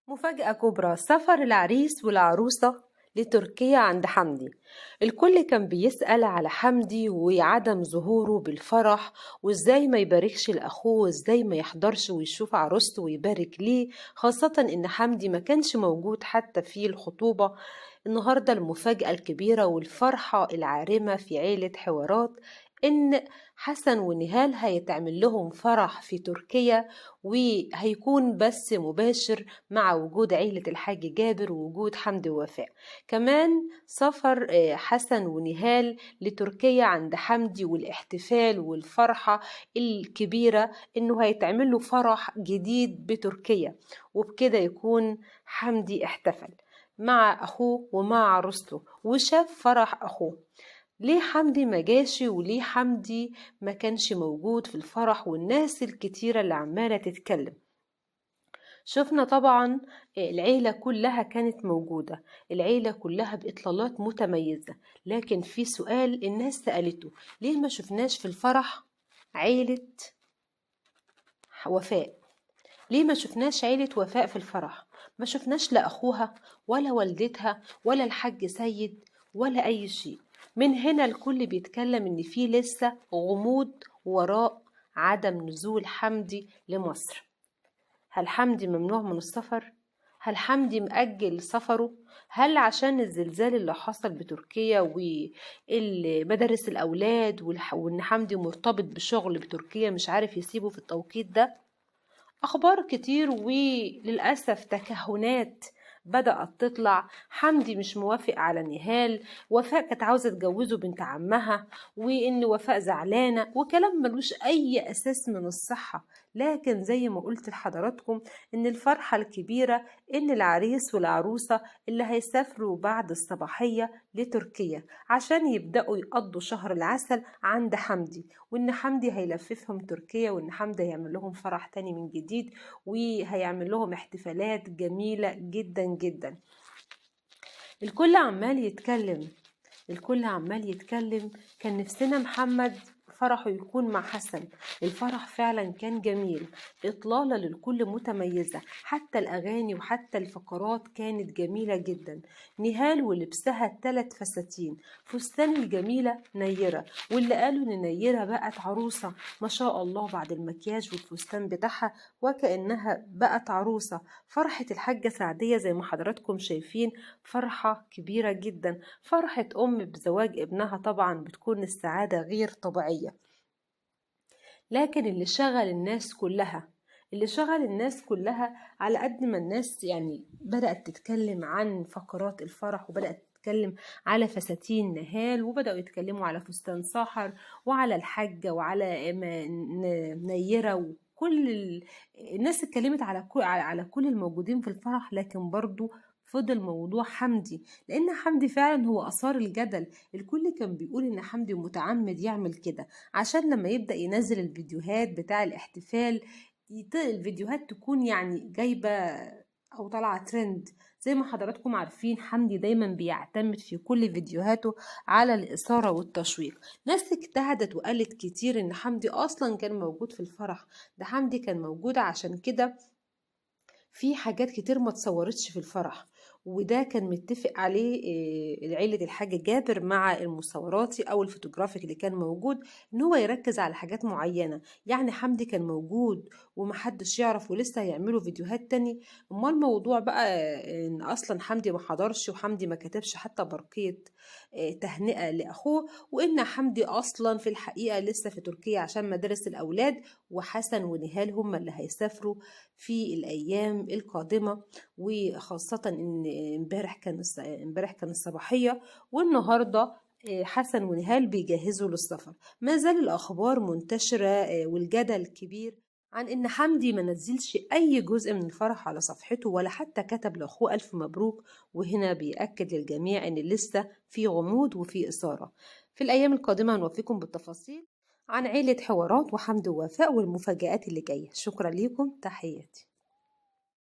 مفاجأة كبرى، سفر العريس والعروسة لتركيا عند حمدي. الكل كان بيسأل على حمدي وعدم ظهوره بالفرح، وازاي ما يباركش لأخوه، وازاي ما يحضرش ويشوف عروسته ويبارك ليه، خاصة ان حمدي ما كانش موجود حتى في الخطوبة. النهاردة المفاجأة الكبيرة والفرحة العارمة في عيلة حوارات ان حسن ونهال هيتعمل لهم فرح في تركيا، وهيكون بس مباشر مع وجود عيلة الحاج جابر ووجود حمدي ووفاء. كمان سفر حسن ونهال لتركيا عند حمدي، والاحتفال والفرحة الكبيرة انه هيتعمل له فرح جديد بتركيا، وبكده يكون حمدي احتفل مع اخوه ومع عروسته وشاف فرح اخوه. ليه حمدي ما جاش، وليه حمدي ما كانش موجود في الفرح؟ والناس الكتيرة اللي عمالة تتكلم. شفنا طبعا العيلة كلها كانت موجودة، العيلة كلها بإطلالات متميزة، لكن في سؤال الناس سألته: ليه ما شفناش في الفرح عيلة وفاء؟ ليه ما شفناش عيلة وفاء في الفرح؟ ما شفناش لا أخوها ولا والدتها ولا الحاج سيد ولا أي شيء. من هنا الكل بيتكلم إن في لسه غموض وراء عدم نزول حمدي لمصر. هل حمدي ممنوع من السفر؟ هل حمدي مأجل سفره؟ هل عشان الزلزال اللي حصل بتركيا ومدارس الأولاد وإن حمدي مرتبط بشغل بتركيا مش عارف يسيبه في التوقيت ده؟ أخبار كتير وللأسف تكهنات بدأت تطلع. حمدي مش موافق على نهال، وفاء كانت عاوزة تجوزه بنت عمها، وإن وفاء زعلانة، وكلام ملوش أي أساس من الصحة. لكن زي ما قلت لحضراتكم إن الفرحة الكبيرة إن العريس والعروسة اللي هيسافروا بعد الصباحية لتركيا عشان يبدأوا يقضوا شهر العسل عند حمدي، وإن حمدي هيلففهم تركيا، وإن حمدي هيعمل لهم فرح تاني من جديد، وهيعمل لهم احتفالات جميلة جدا جدا. الكل عمال يتكلم، الكل عمال يتكلم. كان نفسنا محمد فرحه يكون مع حسن. الفرح فعلا كان جميل، إطلالة للكل متميزة، حتى الأغاني وحتى الفقرات كانت جميلة جدا. نهال ولبسها 3 فساتين، فستان الجميلة نيرة، واللي قالوا إن نيرة بقت عروسة ما شاء الله بعد المكياج والفستان بتاعها، وكأنها بقت عروسة. فرحة الحاجة سعدية زي ما حضراتكم شايفين فرحة كبيرة جدا. فرحة بزواج ابنها طبعا بتكون السعادة غير طبيعية. لكن اللي شغل الناس كلها على قد ما الناس يعني بدأت تتكلم عن فقرات الفرح، وبدأت تتكلم على فساتين نهال، وبدأوا يتكلموا على فستان ساحر، وعلى الحاجة، وعلى نيرة، وكل الناس اتكلمت على كل الموجودين في الفرح. لكن برضو فضل موضوع حمدي، لأن حمدي فعلا هو أثار الجدل. الكل كان بيقول إن حمدي متعمد يعمل كده عشان لما يبدأ ينزل الفيديوهات بتاع الاحتفال الفيديوهات تكون يعني جايبة أو طالعة ترند. زي ما حضراتكم عارفين حمدي دايما بيعتمد في كل فيديوهاته على الإثارة والتشويق. ناس اجتهدت وقالت كتير إن حمدي أصلا كان موجود في الفرح ده، حمدي كان موجود عشان كده في حاجات كتير ما تصورتش في الفرح، وده كان متفق عليه عيلة الحاج جابر مع المصوراتي أو الفوتوغرافيك اللي كان موجود، إن هو يركز على حاجات معينة. يعني حمدي كان موجود ومحدش يعرف ولسه هيعملوا فيديوهات تاني؟ أما الموضوع بقى إن أصلا حمدي ما حضرش، وحمدي ما كتبش حتى برقية تهنئة لأخوه، وإن حمدي أصلا في الحقيقة لسه في تركيا عشان مدارس الأولاد، وحسن ونهال هم اللي هيسافروا في الأيام القادمة. وخاصة إن امبارح كان الصباحية، والنهاردة حسن ونهال بيجهزوا للسفر. ما زال الأخبار منتشرة والجدل كبير عن إن حمدي ما نزلش أي جزء من الفرح على صفحته، ولا حتى كتب لأخوه ألف مبروك. وهنا بيأكد للجميع إن لسه في غموض وفي إثارة. في الأيام القادمة هنوفيكم بالتفاصيل عن عيلة حوارات وحمد ووفاء والمفاجآت اللي جاية. شكرا لكم، تحياتي.